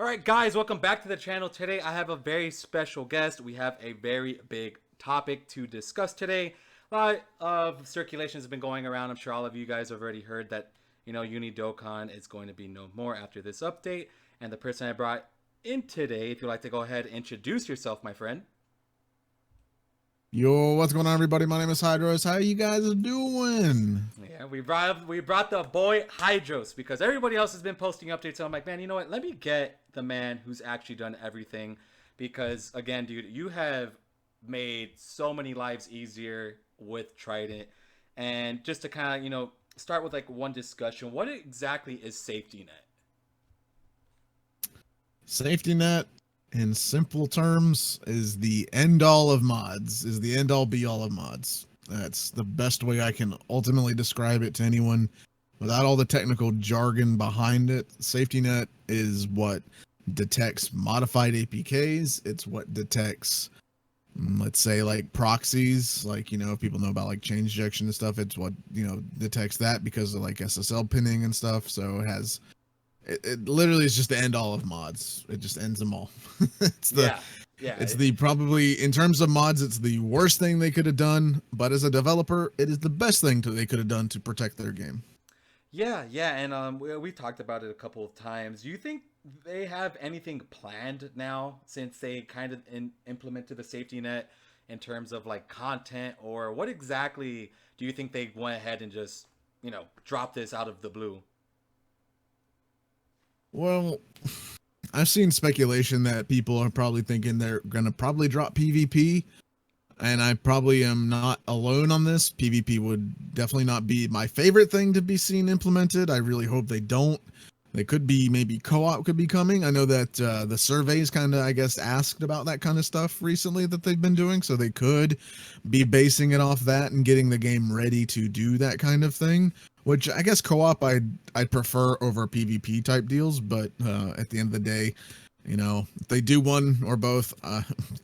All right, guys, welcome back to the channel. Today, I have a very special guest. We have a very big topic to discuss today. A lot of circulation has been going around. I'm sure all of you guys have already heard that, UniDokkan is going to be no more after this update. And the person I brought in today, if you'd like to go ahead and introduce yourself, my friend. Yo, what's going on, everybody? My name is Hydros. How you guys doing? Yeah, we brought the boy Hydros because everybody else has been posting updates. So I'm like, man, you know what? Let me get the man who's actually done everything, because again, dude, you have made so many lives easier with Trident. And just to kind of start with like one discussion, what exactly is safety net? Safety net, in simple terms, is the end all of mods, is the end all be all of mods. That's the best way I can ultimately describe it to anyone without all the technical jargon behind it. Safety net is what detects modified APKs. It's what detects, let's say, like proxies, like, if people know about like change injection and stuff, it's what, detects that because of like SSL pinning and stuff. So it literally is just the end all of mods. It just ends them all. Yeah, It's the probably, in terms of mods, it's the worst thing they could have done, but as a developer, it is the best thing they could have done to protect their game. yeah, and we talked about it a couple of times. Do you think they have anything planned now since they kind of implemented the safety net in terms of like content, or what exactly do you think they went ahead and just drop this out of the blue? Well, I've seen speculation that people are probably thinking they're going to probably drop PvP, and I probably am not alone on this. PvP would definitely not be my favorite thing to be seen implemented. I really hope they don't. They could be, maybe co-op could be coming. I know that the surveys kind of, I guess, asked about that kind of stuff recently that they've been doing, so they could be basing it off that and getting the game ready to do that kind of thing. Which I guess co-op I'd prefer over PvP type deals, but at the end of the day, if they do one or both,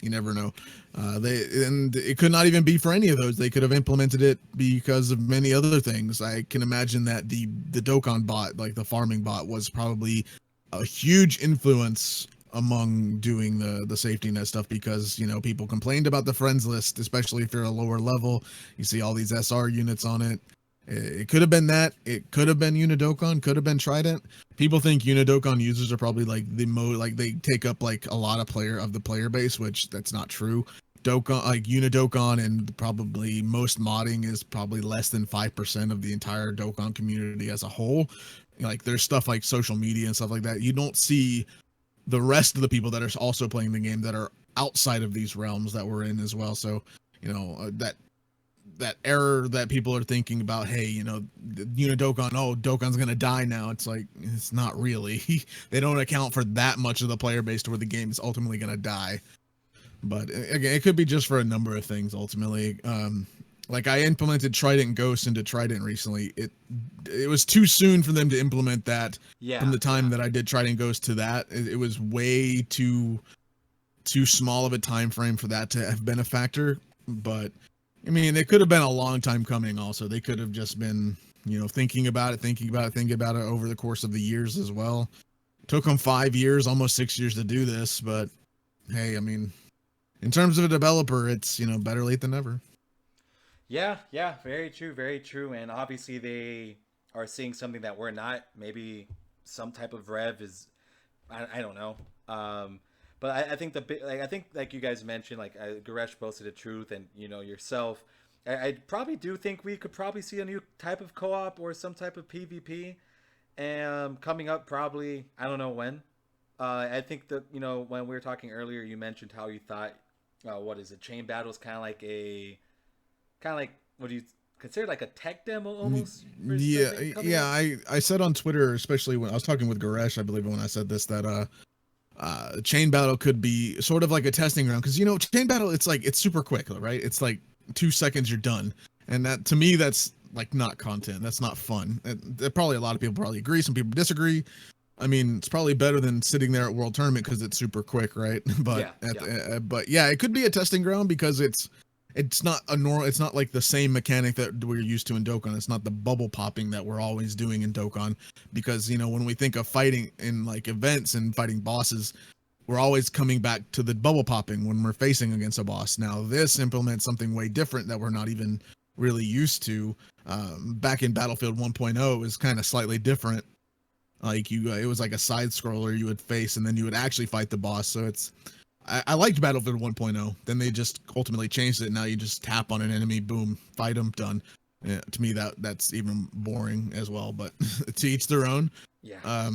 you never know. And it could not even be for any of those. They could have implemented it because of many other things. I can imagine that the Dokkan bot, like the farming bot, was probably a huge influence among doing the safety net stuff, because people complained about the friends list, especially if you're a lower level. You see all these SR units on it. It could have been that. It could have been UniDokkan. Could have been Trident. People think UniDokkan users are probably like like they take up like a lot of the player base, which that's not true. Dokkan, like UniDokkan, and probably most modding is probably less than 5% of the entire Dokkan community as a whole. Like there's stuff like social media and stuff like that. You don't see the rest of the people that are also playing the game that are outside of these realms that we're in as well. So that error that people are thinking about, hey, Dokkan, oh, Dokkan's gonna die now. It's like, it's not really. They don't account for that much of the player base to where the game is ultimately gonna die. But again, it could be just for a number of things ultimately. Like I implemented Trident Ghost into Trident recently. It was too soon for them to implement that. Yeah, From the time that I did Trident Ghost to that, it was way too small of a time frame for that to have been a factor. But I mean, it could have been a long time coming also. They could have just been, thinking about it over the course of the years as well. Took them 5 years, almost 6 years to do this, but hey, I mean, in terms of a developer, it's, better late than never. yeah, very true, very true. And obviously, they are seeing something that we're not. Maybe some type of rev is, I don't know. But I think I think like you guys mentioned, like Goresh posted the truth, and yourself. I probably do think we could probably see a new type of co-op or some type of PvP, coming up. Probably, I don't know when. I think that when we were talking earlier, you mentioned how you thought, what is it? Chain battles kind of like what do you consider like a tech demo almost for Yeah, something coming yeah. up? I said on Twitter, especially when I was talking with Goresh, I believe when I said this, that chain battle could be sort of like a testing ground, because chain battle, it's super quick, right? It's like 2 seconds you're done, and that, to me, that's like not content. That's not fun. Probably a lot of people probably agree. Some people disagree. I mean, it's probably better than sitting there at World Tournament because it's super quick, right? But Yeah, yeah. but yeah, it could be a testing ground because it's it's not a normal, it's not like the same mechanic that we're used to in Dokkan. It's not the bubble popping that we're always doing in Dokkan, because when we think of fighting in like events and fighting bosses, we're always coming back to the bubble popping when we're facing against a boss. Now this implements something way different that we're not even really used to. Back in Battlefield 1.0, it was kind of slightly different. Like it was like a side scroller you would face, and then you would actually fight the boss. So I liked Battlefield 1.0. Then they just ultimately changed it. Now you just tap on an enemy, boom, fight them, done. Yeah, to me that's even boring as well. But to each their own. Yeah.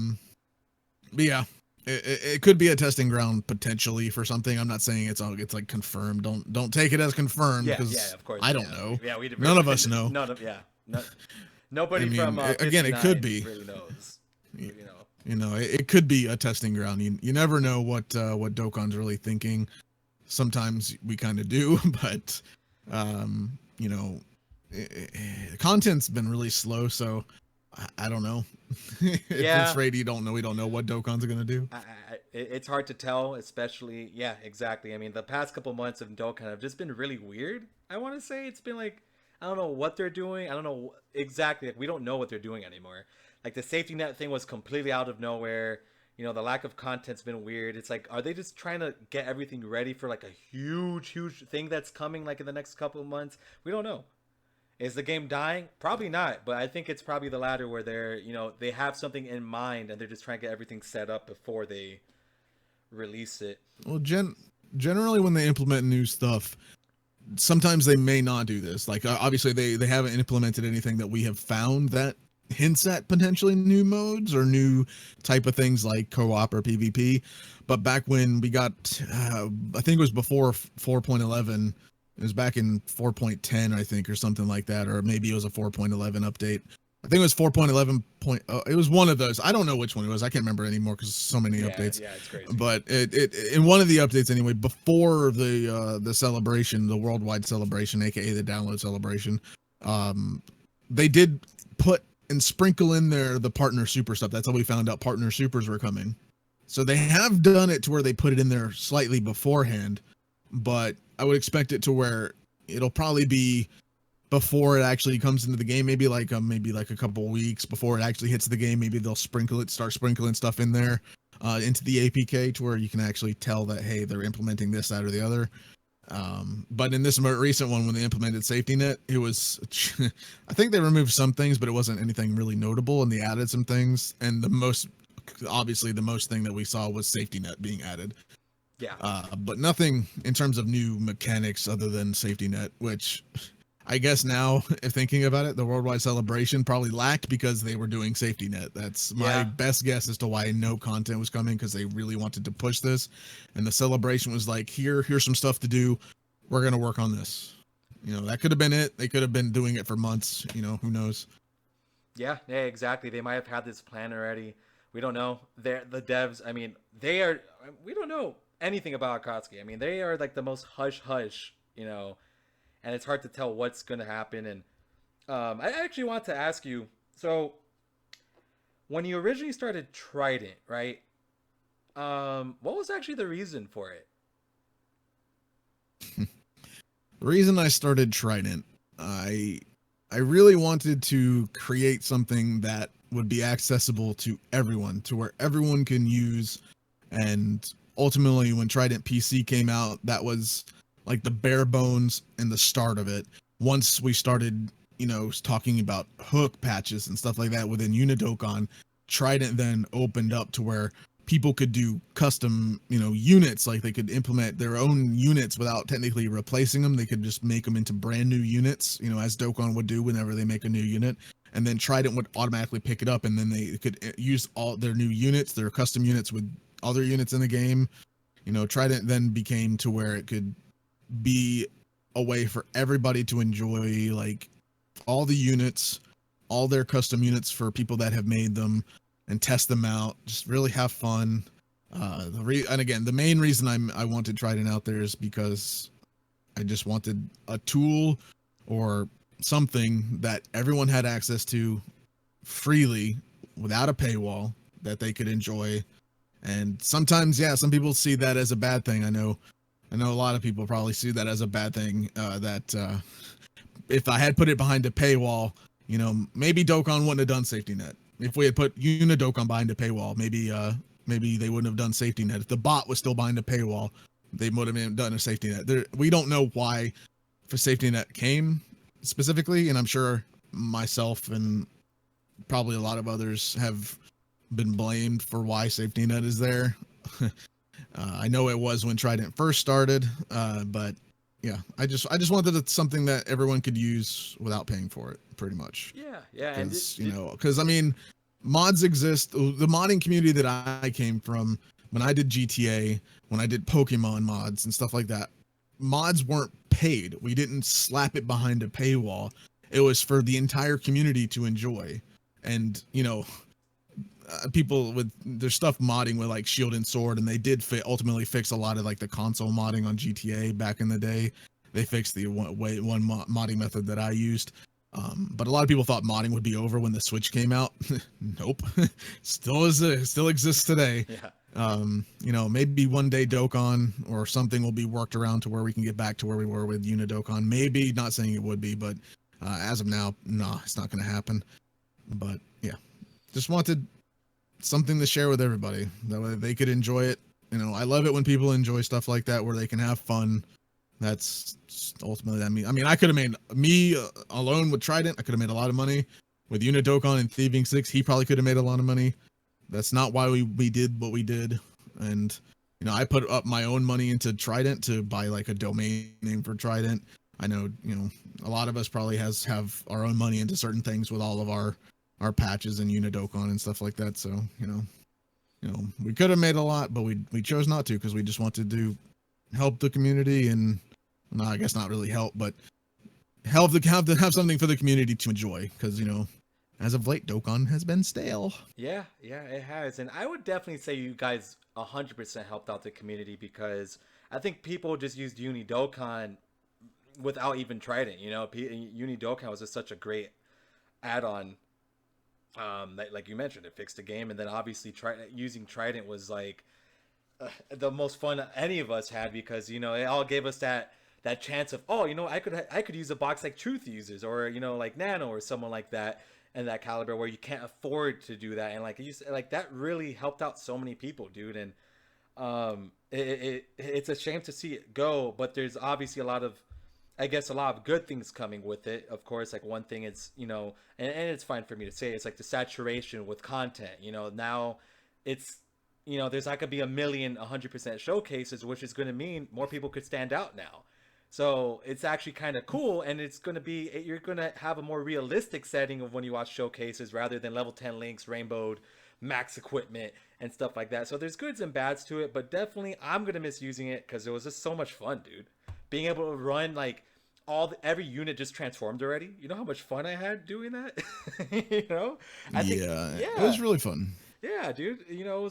But yeah, it could be a testing ground potentially for something. I'm not saying it's like confirmed. Don't take it as confirmed, because of course. I don't know. Yeah, none of us know. Nobody I mean, from again, it could be. really knows. It could be a testing ground. You never know what Dokkan's really thinking. Sometimes we kind of do, but content's been really slow, so I don't know. At this rate, we don't know what Dokkan's gonna do. It's hard to tell, especially exactly. I mean, the past couple months of Dokkan have just been really weird. I want to say it's been like, I don't know what they're doing. I don't know exactly. Like, we don't know what they're doing anymore. Like, the safety net thing was completely out of nowhere. The lack of content's been weird. It's like, are they just trying to get everything ready for like a huge thing that's coming like in the next couple of months? We don't know. Is the game dying? Probably not, but I think it's probably the latter, where they're, they have something in mind and they're just trying to get everything set up before they release it. Well, generally when they implement new stuff, sometimes they may not do this. Like, obviously they haven't implemented anything that we have found that hints at potentially new modes or new type of things like co-op or PvP. But back when we got, I think it was before 4.11, it was back in 4.10, I think, or something like that, or maybe it was a 4.11 update. I think it was 4.11 it was one of those. I don't know which one it was. I can't remember anymore because so many updates. Yeah, it's crazy. But it in one of the updates anyway, before the celebration, the worldwide celebration, aka the download celebration, they did put and sprinkle in there the partner super stuff. That's how we found out partner supers were coming. So they have done it to where they put it in there slightly beforehand, but I would expect it to where it'll probably be before it actually comes into the game, maybe like a couple weeks before it actually hits the game. Maybe they'll start sprinkling stuff in there into the APK to where you can actually tell that, hey, they're implementing this, that, or the other. But in this more recent one, when they implemented safety net, it was I think they removed some things, but it wasn't anything really notable, and they added some things. And the most thing that we saw was safety net being added. Yeah. But nothing in terms of new mechanics other than safety net, which I guess now, if thinking about it, the worldwide celebration probably lacked because they were doing safety net. That's my best guess as to why no content was coming, because they really wanted to push this. And the celebration was like, here's some stuff to do. We're going to work on this. That could have been it. They could have been doing it for months. Who knows? Yeah, exactly. They might have had this plan already. We don't know. The devs, I mean, we don't know anything about Akatsuki. I mean, they are like the most hush-hush, and it's hard to tell what's going to happen. And I actually want to ask you, so when you originally started Trident, right, what was actually the reason for it? The reason I started Trident, I really wanted to create something that would be accessible to everyone, to where everyone can use. And ultimately, when Trident PC came out, that was like the bare bones and the start of it. Once we started, talking about hook patches and stuff like that within UniDokkan, Trident then opened up to where people could do custom, units. Like, they could implement their own units without technically replacing them. They could just make them into brand new units, as Dokkan would do whenever they make a new unit. And then Trident would automatically pick it up, and then they could use all their new units, their custom units, with other units in the game. Trident then became to where it could be a way for everybody to enjoy, like, all the units, all their custom units for people that have made them, and test them out, just really have fun. And again, the main reason I wanted Trident out there is because I just wanted a tool or something that everyone had access to freely without a paywall that they could enjoy. And sometimes, some people see that as a bad thing. I know I know a lot of people probably see that as a bad thing. If I had put it behind a paywall, you know, maybe Dokkan wouldn't have done safety net. If we had put UniDokkan behind a paywall, maybe they wouldn't have done safety net. If the bot was still behind a paywall, they would have done a safety net. We don't know why for safety net came specifically, and I'm sure myself and probably a lot of others have been blamed for why safety net is there. I know it was when Trident first started, but yeah, I just wanted it something that everyone could use without paying for it, pretty much. Yeah, Because I mean, mods exist. The modding community that I came from, when I did GTA, when I did Pokemon mods and stuff like that, mods weren't paid. We didn't slap it behind a paywall. It was for the entire community to enjoy. And, you know, people with their stuff modding with like Shield and Sword, and they did ultimately fix a lot of like the console modding on GTA back in the day. They fixed the one modding method that I used. But a lot of people thought modding would be over when the Switch came out. Nope. Still exists today. Yeah. You know, maybe one day Dokkan or something will be worked around to where we can get back to where we were with UniDokkan. Maybe, not saying it would be, but as of now, no, it's not going to happen. But yeah, just wanted something to share with everybody. That way they could enjoy it. You know, I love it when people enjoy stuff like that where they can have fun. That's ultimately that. I mean, I could have made alone with Trident. I could have made a lot of money with UniDokkan and Thieving 6. He probably could have made a lot of money. That's not why we did what we did. And, you know, I put up my own money into Trident to buy like a domain name for Trident. I know, you know, a lot of us probably have our own money into certain things with all of our patches and UniDokkan and stuff like that. So, you know, we could have made a lot, but we chose not to because we just wanted to help the community and, no, I guess not really help, but have something for the community to enjoy. Because, you know, as of late, Dokkan has been stale. Yeah, it has. And I would definitely say you guys 100% helped out the community, because I think people just used UniDokkan without even Trident. You know, UniDokkan was just such a great add-on. Like you mentioned, it fixed the game, and then obviously using Trident was like the most fun any of us had, because, you know, it all gave us that chance of, oh, you know, I could use a box like Truth uses, or, you know, like Nano or someone like that, and that caliber where you can't afford to do that. And like you said, like that really helped out so many people, dude. And it's a shame to see it go, but there's obviously a lot of good things coming with it. Of course, like one thing is, you know, and it's fine for me to say, it's like the saturation with content. You know, now it's, you know, there's not gonna be 100% showcases, which is going to mean more people could stand out now. So it's actually kind of cool, and it's going to be, you're going to have a more realistic setting of when you watch showcases rather than level 10 links, rainbowed, max equipment, and stuff like that. So there's goods and bads to it, but definitely I'm going to miss using it because it was just so much fun, dude. Being able to run like every unit just transformed already. You know how much fun I had doing that? You know? I think, it was really fun. Yeah, dude. You know,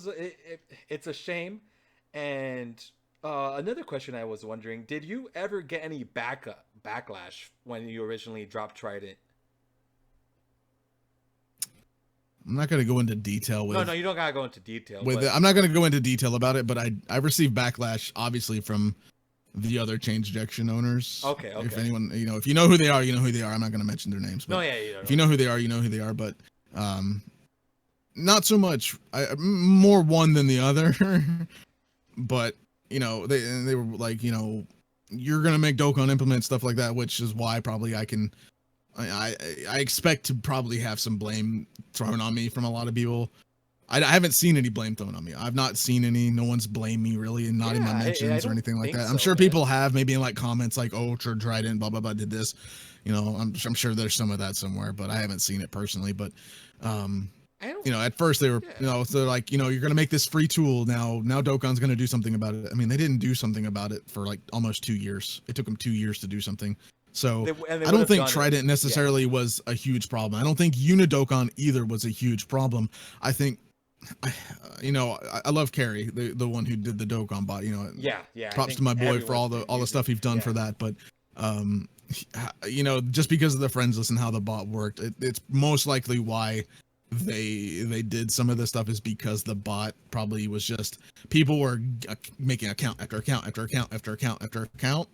it's a shame. And another question I was wondering, did you ever get any backlash when you originally dropped Trident? I'm not going to go into detail with... No, you don't got to go into detail. I'm not going to go into detail about it, but I received backlash, obviously, from the other change injection owners. Okay. If anyone, you know, if you know who they are, you know who they are. I'm not going to mention their names. But if you know who they are, you know who they are. But not so much. More one than the other. But, you know, they were like, you know, you're going to make Dokkan implement stuff like that, which is why probably I expect to probably have some blame thrown on me from a lot of people. I haven't seen any blame thrown on me. I've not seen any. No one's blamed me really, and not in my mentions or anything like that. I'm sure people have, maybe in like comments like, oh, Trident, blah, blah, blah, did this. You know, I'm sure there's some of that somewhere, but I haven't seen it personally. But, you know, at first they were, you know, so they're like, you know, you're going to make this free tool. Now Dokkan's going to do something about it. I mean, they didn't do something about it for like almost 2 years. It took them 2 years to do something. So I don't think Trident necessarily was a huge problem. I don't think UniDokkan either was a huge problem. I think, you know, I love Kary, the one who did the Dokkan bot. You know, props to my boy for all the stuff he's done for that. But you know, just because of the friends list and how the bot worked, it's most likely why they did some of this stuff is because the bot probably was just people were making account after account after account after account after account,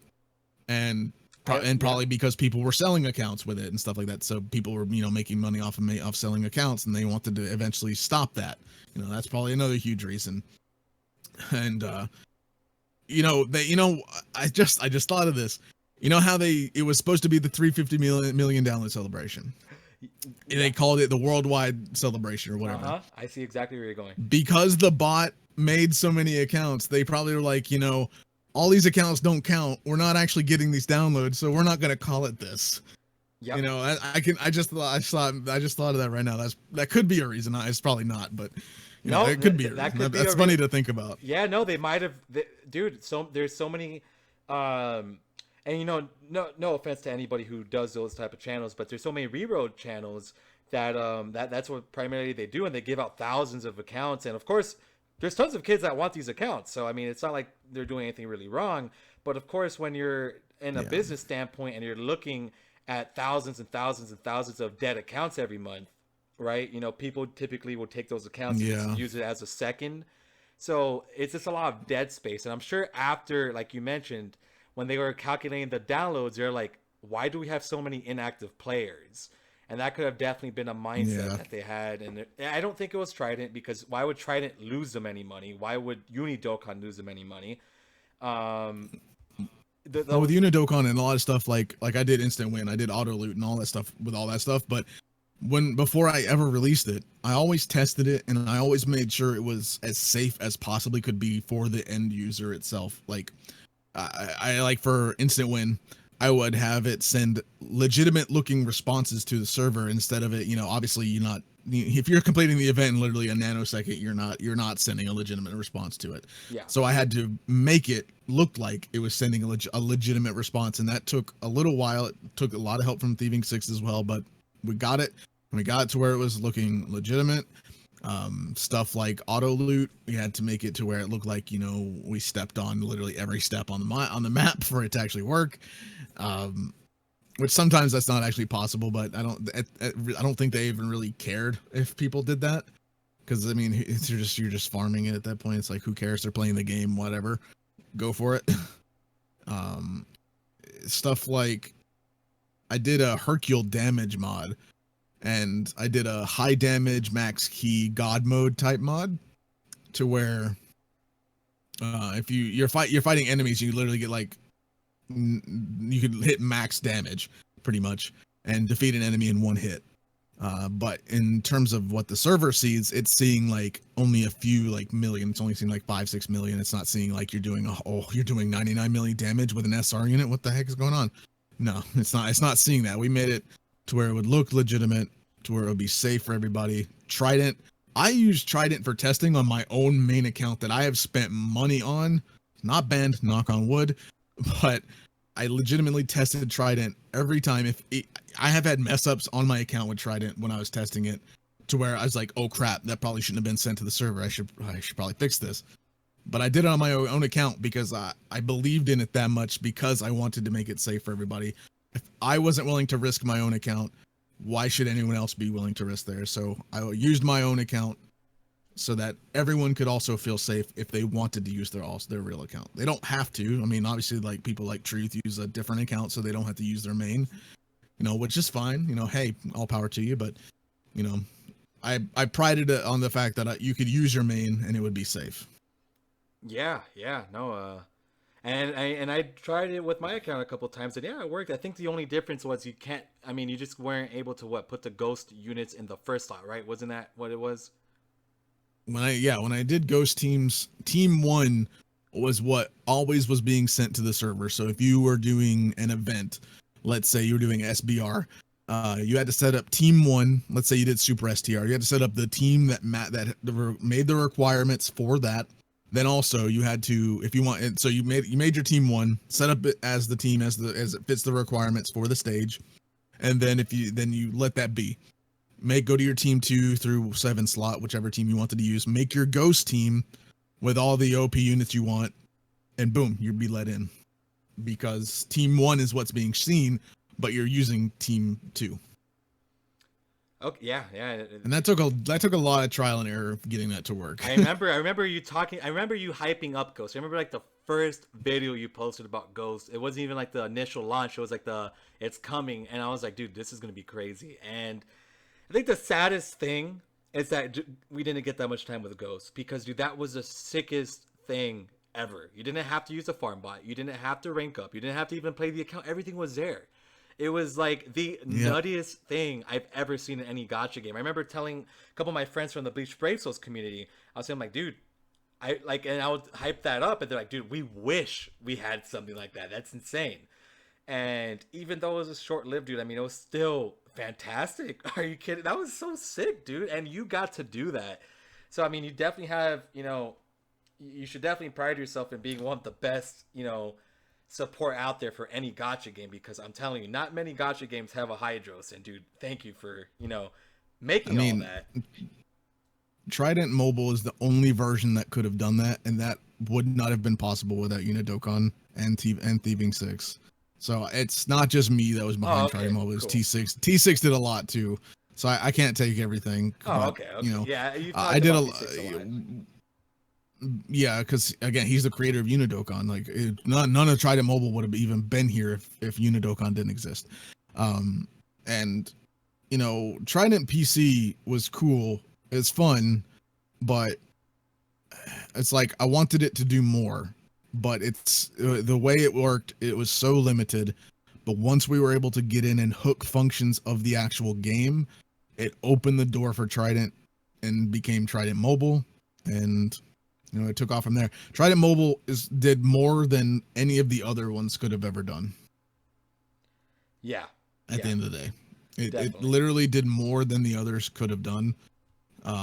and probably because people were selling accounts with it and stuff like that. So people were making money off selling accounts, and they wanted to eventually stop that. That's probably another huge reason. And I just thought of this. How it was supposed to be the 350 million download celebration. They called it the worldwide celebration or whatever. I see exactly where you're going. Because the bot made so many accounts, they probably were like, all these accounts don't count. We're not actually getting these downloads, so we're not going to call it this. Yep. I just thought of that right now. That could be a reason. It's probably not, but it could be a reason. That's funny to think about. Yeah, no, they might have, dude. So there's so many, and no offense to anybody who does those type of channels, but there's so many reroad channels that that's what primarily they do, and they give out thousands of accounts, and of course there's tons of kids that want these accounts. So I mean, it's not like they're doing anything really wrong, but of course when you're in a business standpoint and you're looking at thousands and thousands and thousands of dead accounts every month, right? People typically will take those accounts and use it as a second. So it's just a lot of dead space. And I'm sure after, like you mentioned, when they were calculating the downloads, they're like, why do we have so many inactive players? And that could have definitely been a mindset that they had. And I don't think it was Trident, because why would Trident lose them any money? Why would UniDokkan lose them any money? With UniDokkan and a lot of stuff, like I did instant win, I did auto loot and all that stuff with all that stuff. But before I ever released it, I always tested it, and I always made sure it was as safe as possibly could be for the end user itself. Like I like for instant win, I would have it send legitimate looking responses to the server instead of it, obviously if you're completing the event in literally a nanosecond, you're not sending a legitimate response to it. Yeah. So I had to make it look like it was sending a legitimate response, and that took a little while. It took a lot of help from Thieving 6 as well, but we got it. We got it to where it was looking legitimate. Stuff like auto loot, we had to make it to where it looked like we stepped on literally every step on the map for it to actually work. Which sometimes that's not actually possible, but I don't think they even really cared if people did that, because I mean, you're just farming it at that point. It's like, who cares? They're playing the game, whatever, go for it. Stuff like I did a Hercule damage mod, and I did a high damage max key god mode type mod, to where if you're fighting enemies, you literally get like, you could hit max damage pretty much and defeat an enemy in one hit. But in terms of what the server sees, it's seeing like only a few like million. It's only seeing like 5-6 million. It's not seeing like you're doing 99 million damage with an SR unit. What the heck is going on? No, it's not seeing that. We made it to where it would look legitimate, to where it would be safe for everybody. Trident, I used Trident for testing on my own main account that I have spent money on. Not banned, knock on wood, but I legitimately tested Trident every time. I have had mess ups on my account with Trident when I was testing it, to where I was like, oh crap, that probably shouldn't have been sent to the server. I should probably fix this. But I did it on my own account because I believed in it that much, because I wanted to make it safe for everybody. If I wasn't willing to risk my own account, why should anyone else be willing to risk theirs? So I used my own account so that everyone could also feel safe if they wanted to use their real account. They don't have to. I mean, obviously, like people like Truth use a different account, so they don't have to use their main, which is fine. Hey, all power to you. But, I prided it on the fact that you could use your main and it would be safe. Yeah, no. And I tried it with my account a couple of times, and yeah, it worked. I think the only difference was you just weren't able to put the ghost units in the first slot, right? Wasn't that what it was? When I did ghost teams, team 1 was what always was being sent to the server. So if you were doing an event, let's say you were doing SBR, you had to set up team 1. Let's say you did super STR. You had to set up the team that made the requirements for that. Then also you had to, if you want, so you made your team 1, set up it as the team as it fits the requirements for the stage, and then you let that be. Go to your team 2 through 7 slot, whichever team you wanted to use. Make your ghost team with all the OP units you want, and boom, you'd be let in. Because team 1 is what's being seen, but you're using team 2. Okay, yeah, yeah. And that took a lot of trial and error of getting that to work. I remember you talking. I remember you hyping up Ghost. I remember like the first video you posted about Ghost. It wasn't even like the initial launch. It was like the it's coming, and I was like, dude, this is gonna be crazy. And I think the saddest thing is that we didn't get that much time with Ghost because, dude, that was the sickest thing ever. You didn't have to use a farm bot. You didn't have to rank up. You didn't have to even play the account. Everything was there. It was like the Yep. nuttiest thing I've ever seen in any gotcha game. I remember telling a couple of my friends from the Bleach Brave Souls community, I was saying, like, dude, I like, and I would hype that up, and they're like, dude, we wish we had something like that. That's insane. And even though it was short lived, dude, I mean, it was still fantastic. Are you kidding? That was so sick, dude. And you got to do that. So, I mean, you definitely have, you should definitely pride yourself in being one of the best, support out there for any gotcha game because I'm telling you, not many gotcha games have a Hydros. And, dude, thank you for, I making all mean, that. Trident Mobile is the only version that could have done that, and that would not have been possible without UniDokkan and Thieving 6. So it's not just me that was behind Okay, Trident Mobile. It was cool. T6. T6 did a lot too. So I can't take everything. Oh, But, okay, okay. Yeah, you talked I did about a T6 a lot. yeah, because again, he's the creator of UniDokkan. Like none of Trident Mobile would have even been here if UniDokkan didn't exist. And Trident PC was cool. It's fun, but it's like I wanted it to do more. But it's the way it worked. It was so limited. But once we were able to get in and hook functions of the actual game, it opened the door for Trident and became Trident Mobile, and it took off from there. Trident Mobile did more than any of the other ones could have ever done. Yeah. At the end of the day, it Definitely. literally did more than the others could have done,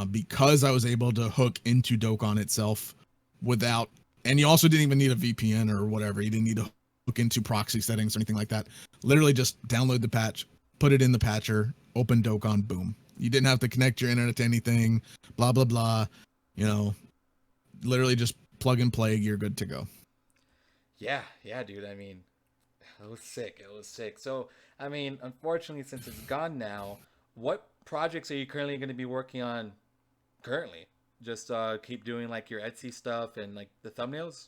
because I was able to hook into Dokkan itself without, and you also didn't even need a VPN or whatever. You didn't need to hook into proxy settings or anything like that. Literally just download the patch, put it in the patcher, open Dokkan, boom. You didn't have to connect your internet to anything, blah, blah, blah. Literally just plug and play, you're good to go. Yeah, yeah, dude. I mean, it was sick. It was sick. So, I mean, unfortunately, since it's gone now, what projects are you currently going to be working on currently? Just keep doing like your Etsy stuff and like the thumbnails?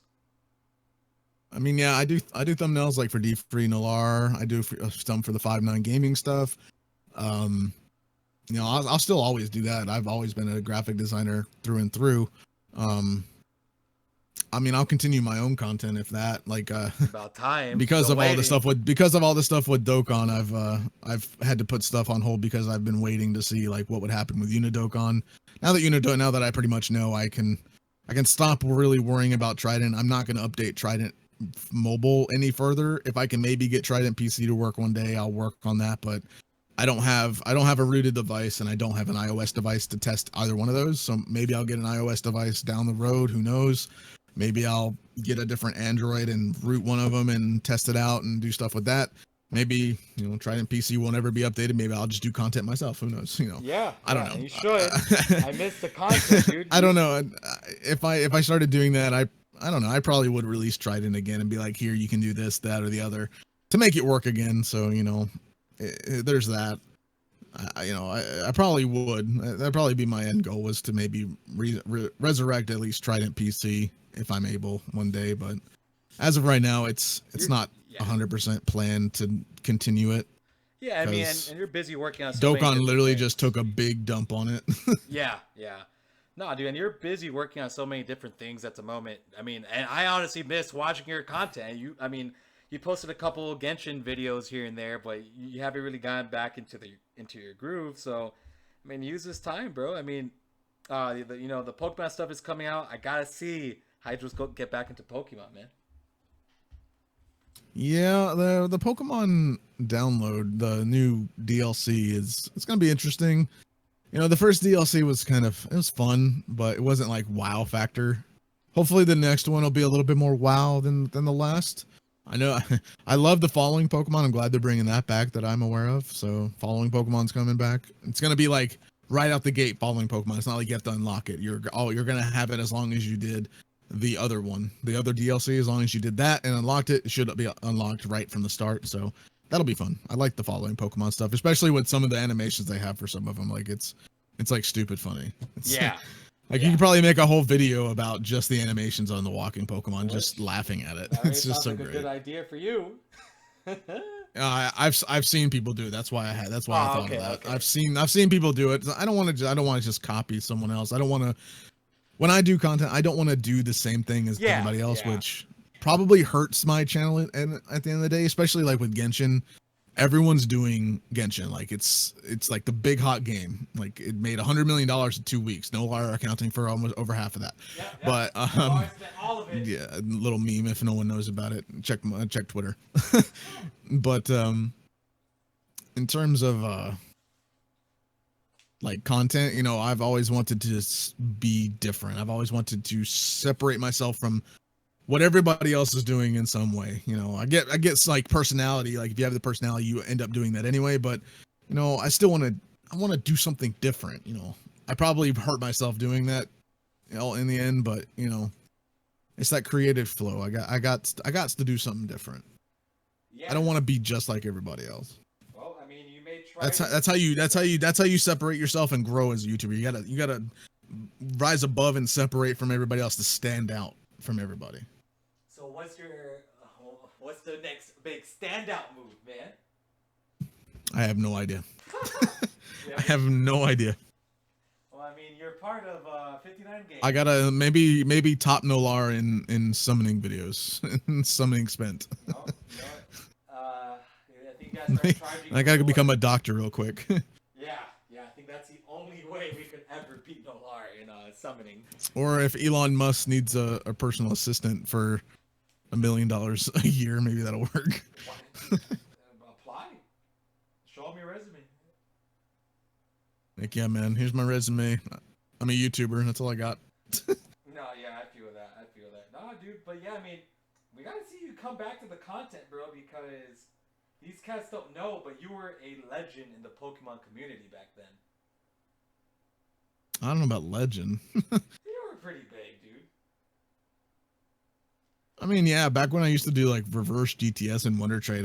I mean, yeah, I do thumbnails like for D Free Nalar. I do some for the 5-9 gaming stuff. I'll still always do that. I've always been a graphic designer through and through. I mean, I'll continue my own content if that, like, About time. because Been of all the waiting. stuff with Dokkan, I've had to put stuff on hold because I've been waiting to see like what would happen with UniDokkan. Now that I pretty much know, I can stop really worrying about Trident. I'm not going to update Trident Mobile any further. If I can maybe get Trident PC to work one day, I'll work on that. But I don't have a rooted device, and I don't have an iOS device to test either one of those. So maybe I'll get an iOS device down the road. Who knows? Maybe I'll get a different Android and root one of them and test it out and do stuff with that. Maybe, Trident PC will never be updated. Maybe I'll just do content myself. Who knows? Yeah, I don't yeah, know. You should. I missed the content, dude. I don't know. If I started doing that, I don't know. I probably would release Trident again and be like, here, you can do this, that, or the other to make it work again. So, there's that. I probably would. That'd probably be my end goal, was to maybe resurrect at least Trident PC if I'm able one day. But as of right now, it's not Yeah. 100% planned to continue it. Yeah, I mean, Because and you're busy working on so many Dokkan different literally things. just took a big dump on it. Yeah, yeah. No, dude, and you're busy working on so many different things at the moment. I mean, and I honestly miss watching your content. You posted a couple Genshin videos here and there, but you haven't really gotten back into your groove. So, I mean, use this time, bro. I mean, the Pokemon stuff is coming out. I gotta see Hydra's get back into Pokemon, man. Yeah, the Pokemon download, the new DLC it's gonna be interesting. The first DLC was it was fun, but it wasn't like wow factor. Hopefully the next one will be a little bit more wow than the last. I know I love the following Pokemon. I'm glad they're bringing that back that I'm aware of. So following Pokemon's coming back. It's gonna be like right out the gate following Pokemon. It's not like you have to unlock it. You're gonna have it as long as you did the other one, the other DLC. As long as you did that and unlocked it, it should be unlocked right from the start. So That'll be fun. I like the following Pokemon stuff, especially with some of the animations they have for some of them. Like it's like stupid funny. It's, Yeah. Like you could probably make a whole video about just the animations on the walking Pokemon, just laughing at it. That It's just so like great. a good idea for you. I've seen people do it. That's why I thought of that. Okay. I've seen people do it. I don't want to just copy someone else. I don't want to. When I do content, I don't want to do the same thing as everybody else, which probably hurts my channel. And at the end of the day, especially like with Genshin, everyone's doing Genshin. Like it's like the big hot game. Like it made $100 million in 2 weeks. No lie, accounting for almost over half of that. But all of it. yeah, a little meme if no one knows about it. Check Twitter. But in terms of like content, you know, I've always wanted to just be different. I've always wanted to separate myself from what everybody else is doing in some way. You know, I get like personality. Like if you have the personality, you end up doing that anyway. But you know, I want to do something different. You know, I probably hurt myself doing that, you know, in the end. But you know, it's that creative flow. I got to do something different. Yeah. I don't want to be just like everybody else. Well, I mean, you may try. That's how you separate yourself and grow as a YouTuber. You gotta rise above and separate from everybody else to stand out from everybody. So what's the next big standout move, man? I have no idea. I have no idea. Well, I mean, you're part of 59 games. I gotta maybe top Nolar in summoning videos, summoning spent. Oh, you know what? I think you guys start charging. I gotta become a doctor real quick. Yeah, I think that's the only way we could ever beat Nolar in summoning. Or if Elon Musk needs a personal assistant for $1 million a year, maybe that'll work. Apply. Show him your resume. Like, yeah, man, here's my resume. I'm a YouTuber. That's all I got. No, yeah, I feel that. No, dude, but yeah, I mean, we gotta see you come back to the content, bro, because these cats don't know, but you were a legend in the Pokemon community back then. I don't know about legend. You were pretty big, dude. I mean, yeah, back when I used to do like reverse GTS and Wonder Trade,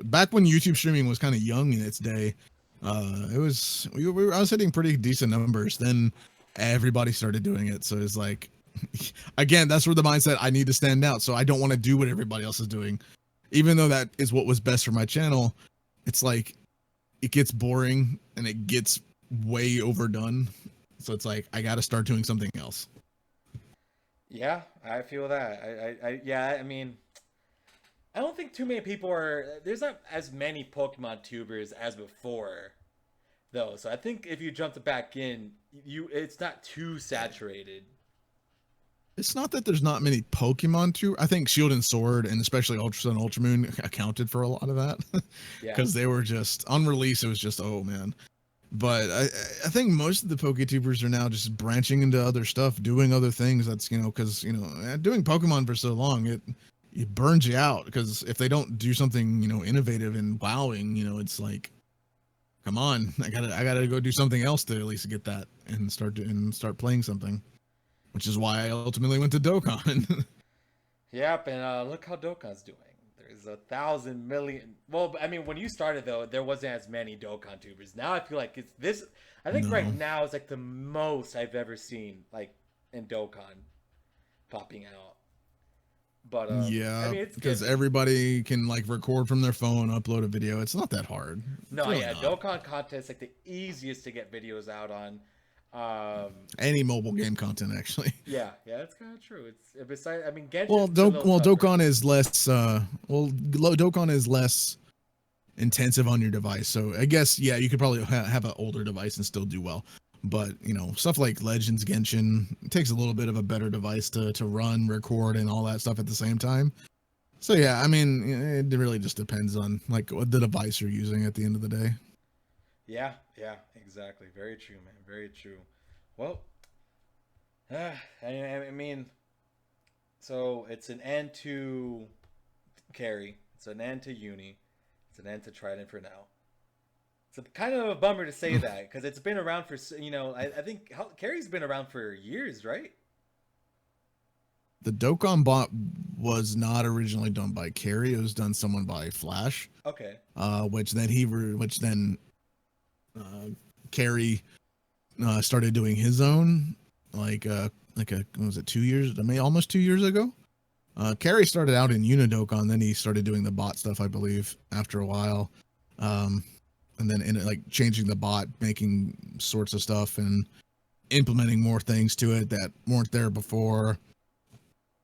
back when YouTube streaming was kind of young in its day, I was hitting pretty decent numbers. Then everybody started doing it. So it's like, again, that's where the mindset, I need to stand out. So I don't want to do what everybody else is doing. Even though that is what was best for my channel, it's like, it gets boring and it gets way overdone. So it's like, I got to start doing something else. Yeah, I feel that. I mean, I don't think too many people there's not as many Pokemon tubers as before, though. So I think if you jumped back in, it's not too saturated. It's not that there's not many Pokemon too. I think Shield and Sword and especially Ultra Sun, Ultra Moon accounted for a lot of that. Because they were just on release. It was just, oh man. But I think most of the PokeTubers are now just branching into other stuff, doing other things. That's, you know, because, you know, doing Pokemon for so long, it burns you out. Because if they don't do something, you know, innovative and wowing, you know, it's like, come on, I gotta go do something else to at least get that and start playing something. Which is why I ultimately went to Dokkan. Yep, and look how Dokkan's doing. There's 1,000 million. Well, I mean, when you started though, there wasn't as many Dokkan tubers. Now I feel like it's this. I think right now is like the most I've ever seen, like in Dokkan, popping out. But yeah, I mean, it's because good. Everybody can like record from their phone, upload a video. It's not that hard. No, really yeah, not. Dokkan content is like the easiest to get videos out on. Any mobile game content actually. Yeah, that's kind of true. It's besides, I mean, Genshin. Dokkan is less. Dokkan is less intensive on your device. So I guess you could probably have an older device and still do well. But you know, stuff like Legends, Genshin, it takes a little bit of a better device to run, record, and all that stuff at the same time. So yeah, I mean, it really just depends on like what the device you're using at the end of the day. Yeah, exactly. Very true, man. Very true. Well, I mean, so it's an end to Kary. It's an end to Uni. It's an end to Trident for now. It's kind of a bummer to say that because it's been around for, you know, I think Kary's been around for years, right? The Dokkan bot was not originally done by Kary. It was done someone by Flash. Okay. Which then Kary started doing his own, like what was it, 2 years? I mean, almost 2 years ago. Kary started out in UniDokkan, then he started doing the bot stuff, I believe, after a while. And then like changing the bot, making sorts of stuff and implementing more things to it that weren't there before.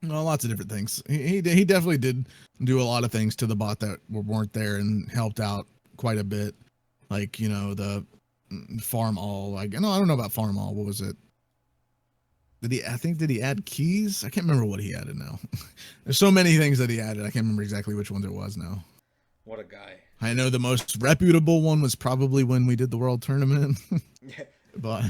Well, lots of different things. He definitely did do a lot of things to the bot that weren't there and helped out quite a bit. Like, you know, the farm all, like, no, I don't know about farm all. What was it? Did he add keys? I can't remember what he added now. There's so many things that he added. I can't remember exactly which ones it was now. What a guy. I know the most reputable one was probably when we did the world tournament. Yeah. But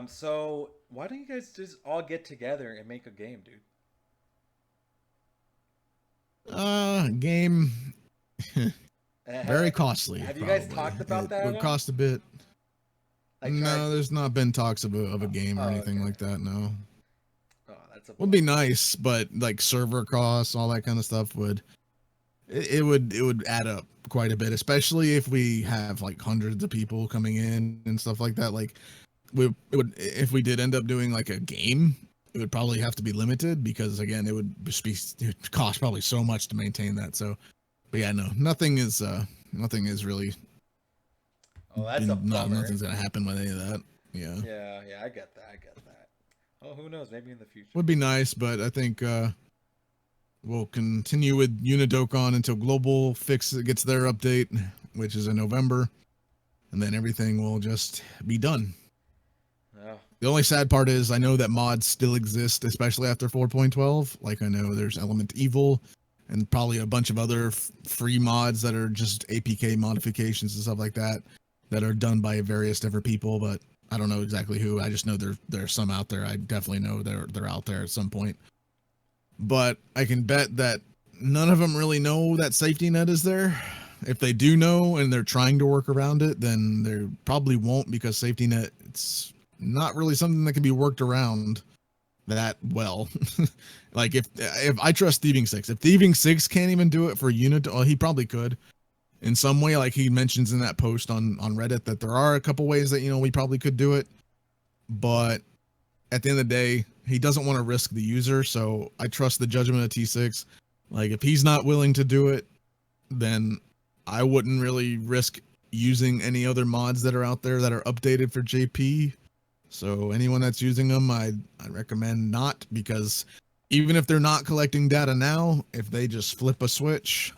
so why don't you guys just all get together and make a game, dude? Game very costly. Have you guys talked about that? It would cost a bit. Like, no, there's not been talks of a game or anything like that. No. Oh, that's a would be nice, but like server costs, all that kind of stuff would add up quite a bit, especially if we have like hundreds of people coming in and stuff like that. Like if we did end up doing like a game, it would probably have to be limited because again, it would cost probably so much to maintain that. So, but yeah, no, nothing is really. Oh, that's a bummer. Nothing's gonna happen with any of that. Yeah. Yeah, I get that. Oh, who knows? Maybe in the future. Would be nice, but I think we'll continue with UniDokkan until Global Fix gets their update, which is in November, and then everything will just be done. Oh. The only sad part is I know that mods still exist, especially after 4.12. Like I know there's Element Evil and probably a bunch of other free mods that are just APK modifications and stuff like that are done by various different people, but I don't know exactly who. I just know there's some out there. I definitely know they're out there at some point. But I can bet that none of them really know that safety net is there. If they do know and they're trying to work around it, then they probably won't because safety net, it's not really something that can be worked around that well. Like if I trust Thieving 6, if Thieving 6 can't even do it for unit, well, he probably could in some way. Like he mentions in that post on Reddit that there are a couple ways that, you know, we probably could do it, but at the end of the day, he doesn't want to risk the user. So I trust the judgment of T6. Like if he's not willing to do it, then I wouldn't really risk using any other mods that are out there that are updated for JP. So anyone that's using them, I recommend not, because even if they're not collecting data now, if they just flip a switch,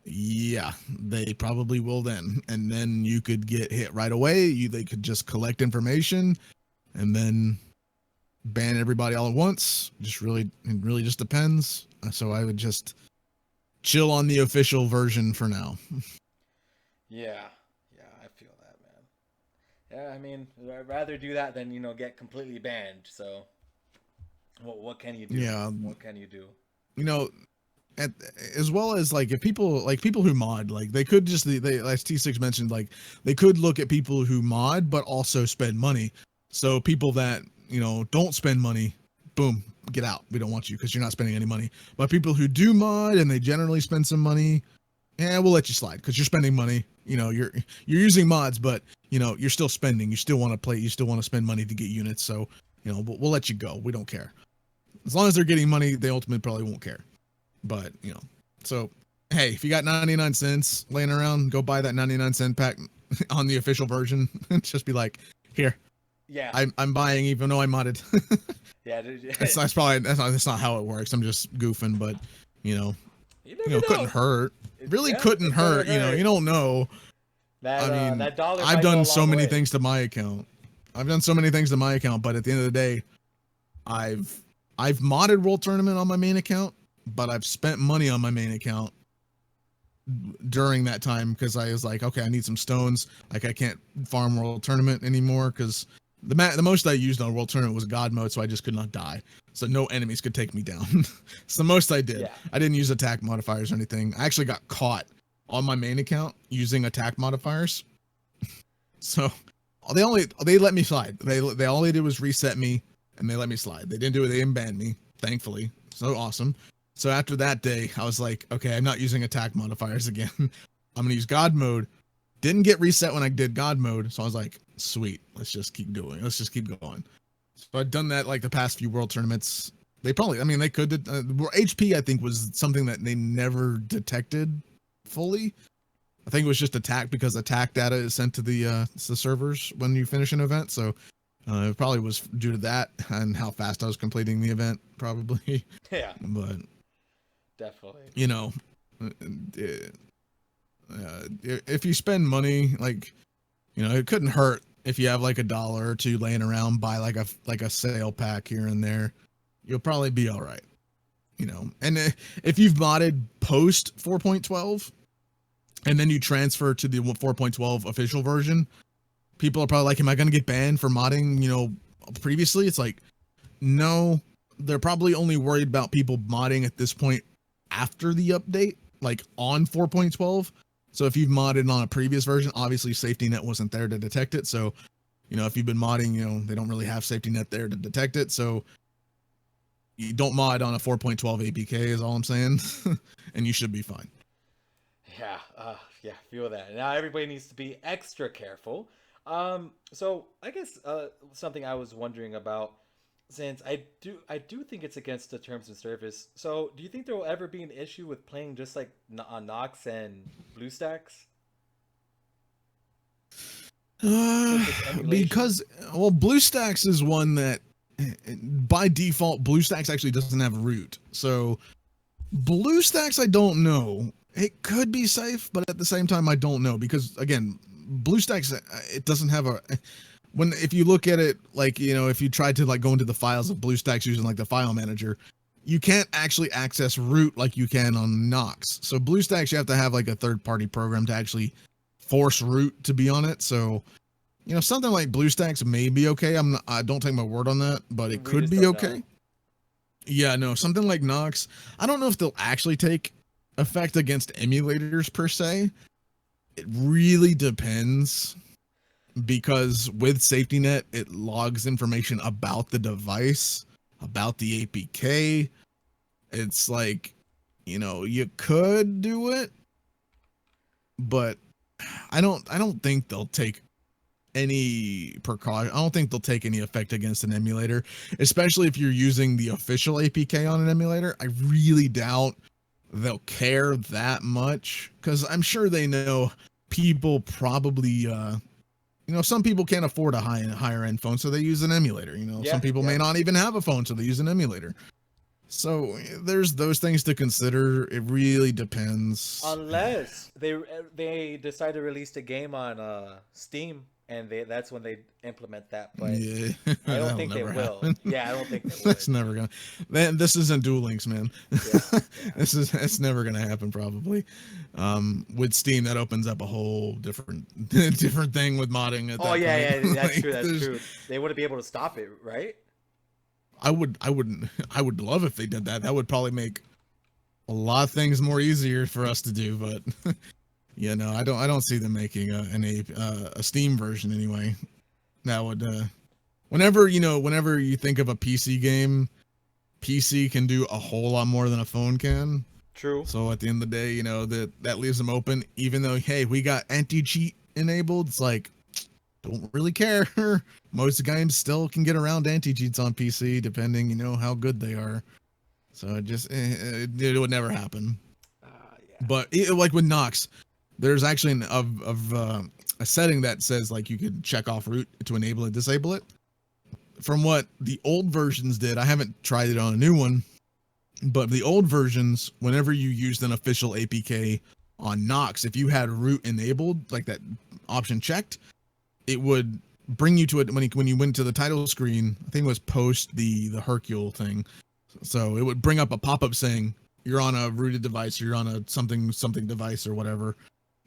yeah, they probably will then. And then you could get hit right away. They could just collect information and then ban everybody all at once. It really just depends. So I would just chill on the official version for now. Yeah, I feel that, man. Yeah, I mean, I'd rather do that than, you know, get completely banned. So what can you do? Yeah. What can you do? You know, as well as like if people who mod, like they could just as T6 mentioned, like they could look at people who mod but also spend money. So people that, you know, don't spend money, boom, get out. We don't want you because you're not spending any money. But people who do mod and they generally spend some money, yeah, we'll let you slide because you're spending money. You know, you're using mods, but you know you're still spending. You still want to play. You still want to spend money to get units. So you know we'll let you go. We don't care as long as they're getting money. They ultimately probably won't care. But you know, so hey, if you got 99 cents laying around, go buy that 99-cent pack on the official version. Just be like, here. Yeah, I'm buying even though I modded. Yeah, that's not how it works. I'm just goofing, but you know, couldn't hurt. Couldn't hurt. You know, you don't know. That, I mean, that dollar I've done so many things to my account. But at the end of the day, I've modded World Tournament on my main account, but I've spent money on my main account during that time because I was like, okay, I need some stones. Like I can't farm World Tournament anymore because the most I used on World Tournament was God mode, so I just could not die. So no enemies could take me down. It's the most I did. Yeah. I didn't use attack modifiers or anything. I actually got caught on my main account using attack modifiers. So they let me slide. They all they did was reset me and they let me slide. They didn't ban me, thankfully. So awesome. So after that day, I was like, okay, I'm not using attack modifiers again. I'm gonna use God mode. Didn't get reset when I did God mode, so I was like, sweet, let's just keep doing. Let's just keep going. So I'd done that like the past few world tournaments. They probably, I mean, they could. HP, I think, was something that they never detected fully. I think it was just attack because attack data is sent to the servers when you finish an event. So it probably was due to that and how fast I was completing the event, probably. Yeah, But definitely. you know, if you spend money, like, you know, it couldn't hurt if you have like $1 or $2 laying around, buy like a sale pack here and there. You'll probably be all right. You know, and if you've modded post 4.12 and then you transfer to the 4.12 official version, people are probably like, am I going to get banned for modding, you know, previously? It's like, no, they're probably only worried about people modding at this point after the update, like on 4.12. So if you've modded on a previous version, obviously safety net wasn't there to detect it. So, you know, if you've been modding, you know, they don't really have safety net there to detect it. So you don't mod on a 4.12 APK is all I'm saying. And you should be fine. Yeah, yeah, feel that. Now everybody needs to be extra careful. So I guess something I was wondering about, since I do think it's against the terms and service. So do you think there will ever be an issue with playing just like on Nox and BlueStacks? Since it's emulation? Because, well, BlueStacks is one that by default, BlueStacks actually doesn't have root. So BlueStacks, I don't know. It could be safe, but at the same time, I don't know because again, BlueStacks, it doesn't have a. If you look at it, like, you know, if you tried to like go into the files of BlueStacks using like the file manager, you can't actually access root like you can on Nox. So BlueStacks, you have to have like a third-party program to actually force root to be on it. So, you know, something like BlueStacks may be okay. I don't take my word on that, but it could be okay. Know. Yeah, no, something like Nox, I don't know if they'll actually take effect against emulators per se. It really depends, because with safety net it logs information about the device, about the APK. It's like, you know, you could do it, but I don't think they'll take any precaution. I don't think they'll take any effect against an emulator, especially if you're using the official APK on an emulator. I really doubt they'll care that much, because I'm sure they know people probably you know, some people can't afford a higher end phone, so they use an emulator. You know, some people may not even have a phone, so they use an emulator. So there's those things to consider. It really depends. Unless they decide to release the game on Steam, and that's when they implement that. But yeah, I don't think they will. Yeah, I don't think they will. That's never gonna. Man, this isn't Duel Links, man. Yeah. It's never gonna happen probably. With Steam, that opens up a whole different thing with modding. At that yeah, point. That's true. That's true. They wouldn't be able to stop it, right? I would love if they did that. That would probably make a lot of things more easier for us to do, but you know, I don't see them making a Steam version anyway. That would whenever you think of a PC game, PC can do a whole lot more than a phone can. True. So at the end of the day, you know, that leaves them open, even though, hey, we got anti-cheat enabled. It's like, don't really care. Most games still can get around anti-cheats on PC, depending, you know, how good they are. So it would never happen. Yeah. But like with Nox, there's actually a setting that says like you could check off root to enable it, disable it. From what the old versions did, I haven't tried it on a new one, but the old versions, whenever you used an official APK on Nox, if you had root enabled, like that option checked, it would bring you to it when you went to the title screen. I think it was post the Hercule thing. So it would bring up a pop-up saying you're on a rooted device, or you're on a something device or whatever,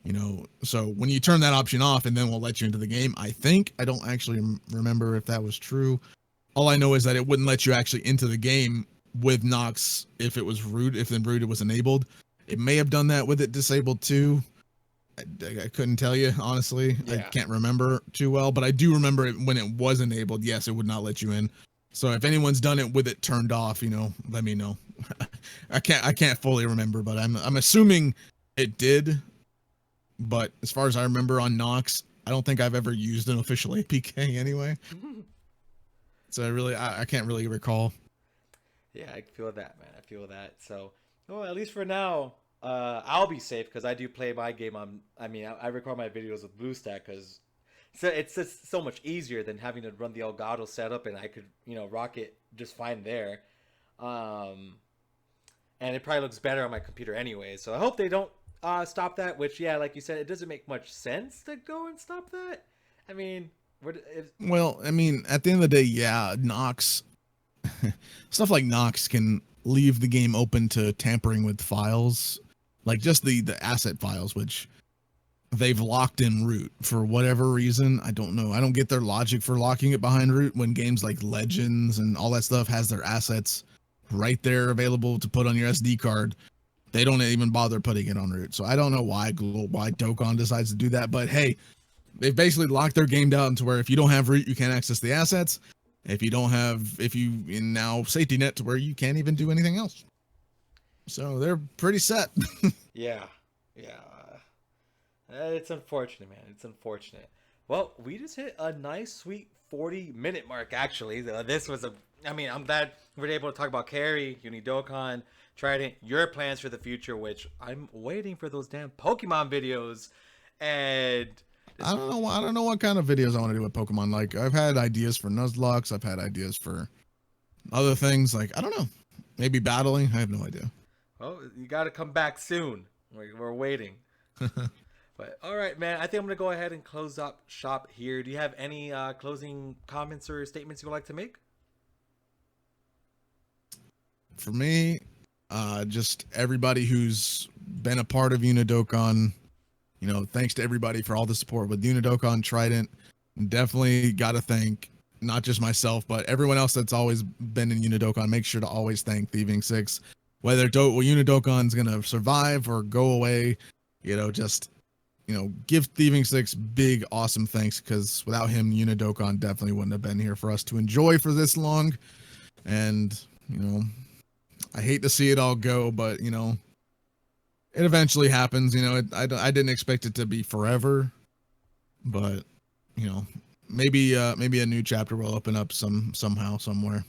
you know. So when you turn that option off, and then we'll let you into the game. I don't actually remember if that was true. All I know is that it wouldn't let you actually into the game with Nox if it was root, if then rooted was enabled. It may have done that with it disabled too. I couldn't tell you, honestly. Yeah. I can't remember too well, but I do remember it when it was enabled. Yes, it would not let you in. So if anyone's done it with it turned off, you know, let me know. I can't fully remember, but I'm assuming it did. But as far as I remember on Nox, I don't think I've ever used an official APK anyway. So I can't really recall. Yeah, I feel that, man. I feel that. So, well, at least for now, I'll be safe because I do play my game on. I mean, I record my videos with BlueStack because it's just so much easier than having to run the Elgato setup, and I could, rock it just fine there. Um, and it probably looks better on my computer anyway. So I hope they don't stop that. Which, yeah, like you said, it doesn't make much sense to go and stop that. I mean, Well, I mean, at the end of the day, yeah, Nox stuff like Nox can leave the game open to tampering with files, like just the asset files, which they've locked in root for whatever reason. I don't know. I don't get their logic for locking it behind root when games like Legends and all that stuff has their assets right there available to put on your SD card. They don't even bother putting it on root. So I don't know why Dokkan decides to do that. But hey, they've basically locked their game down to where if you don't have root, you can't access the assets. If you in now safety net to where you can't even do anything else. So they're pretty set. yeah, yeah. It's unfortunate, man. It's unfortunate. Well, we just hit a nice, sweet 40-minute mark, actually. This was I mean, I'm glad we were able to talk about Kary, UniDokkan, Trident, your plans for the future, which I'm waiting for those damn Pokemon videos. And I don't know what kind of videos I want to do with Pokemon. Like, I've had ideas for Nuzlocke. I've had ideas for other things. Like, I don't know. Maybe battling. I have no idea. Well, you got to come back soon. We're waiting. But all right, man. I think I'm gonna go ahead and close up shop here. Do you have any closing comments or statements you would like to make? For me, just everybody who's been a part of UniDokkan. Thanks to everybody for all the support with UniDokkan, Trident. Definitely got to thank not just myself, but everyone else that's always been in UniDokkan. Make sure to always thank Thieving 6. Whether UniDokkan's going to survive or go away, give Thieving 6 big, awesome thanks, because without him, UniDokkan definitely wouldn't have been here for us to enjoy for this long. And, I hate to see it all go, but, it eventually happens. I didn't expect it to be forever, but, maybe a new chapter will open up somehow, somewhere.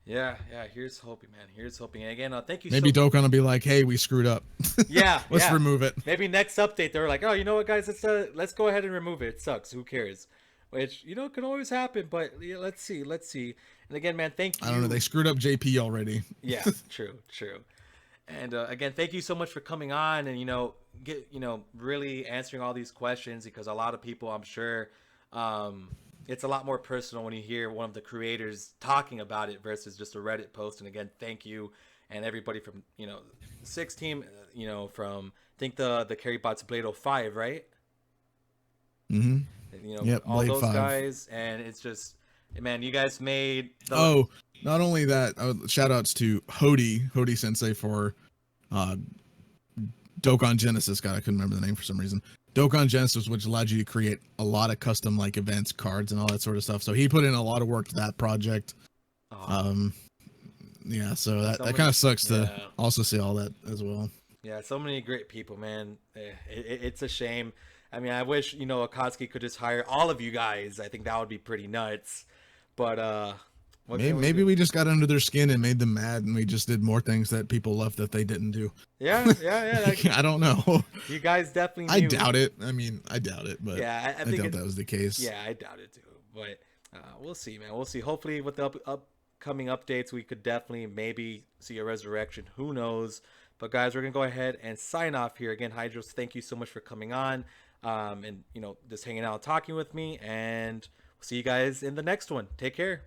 Yeah. Here's hoping, man. Here's hoping. And again, thank you. Maybe Dokkan will be like, "Hey, we screwed up. Yeah, let's remove it." Maybe next update they're like, "Oh, you know what, guys? Let's go ahead and remove it. It sucks. Who cares?" Which can always happen. But yeah, let's see. And again, man, thank you. I don't know. They screwed up JP already. Yeah, true. And again, thank you so much for coming on and really answering all these questions, because a lot of people, I'm sure, it's a lot more personal when you hear one of the creators talking about it versus just a Reddit post. And again, thank you, and everybody from 6 team, from I think the Kary bot's BladeFive, right? Mm-hmm. Yep, all those BladeFive. guys, and it's just, man, you guys made. Not only that, shout outs to Hody Sensei for Dokkan Genesis. God, I couldn't remember the name for some reason. Dokkan Genesis, which allowed you to create a lot of custom like events, cards, and all that sort of stuff. So he put in a lot of work to that project. Yeah, so that kind of sucks to also see all that as well. Yeah, so many great people, man. It's a shame. I mean, I wish Akatsuki could just hire all of you guys. I think that would be pretty nuts. But maybe we just got under their skin and made them mad, and we just did more things that people left that they didn't do. Yeah. I don't know. You guys definitely knew. I doubt it. I mean, I doubt it, but yeah, I doubt that was the case. Yeah, I doubt it too. But we'll see, man. We'll see. Hopefully, with the upcoming updates, we could definitely maybe see a resurrection. Who knows? But guys, we're gonna go ahead and sign off here. Again, Hydros, thank you so much for coming on, and just hanging out, talking with me, and we'll see you guys in the next one. Take care.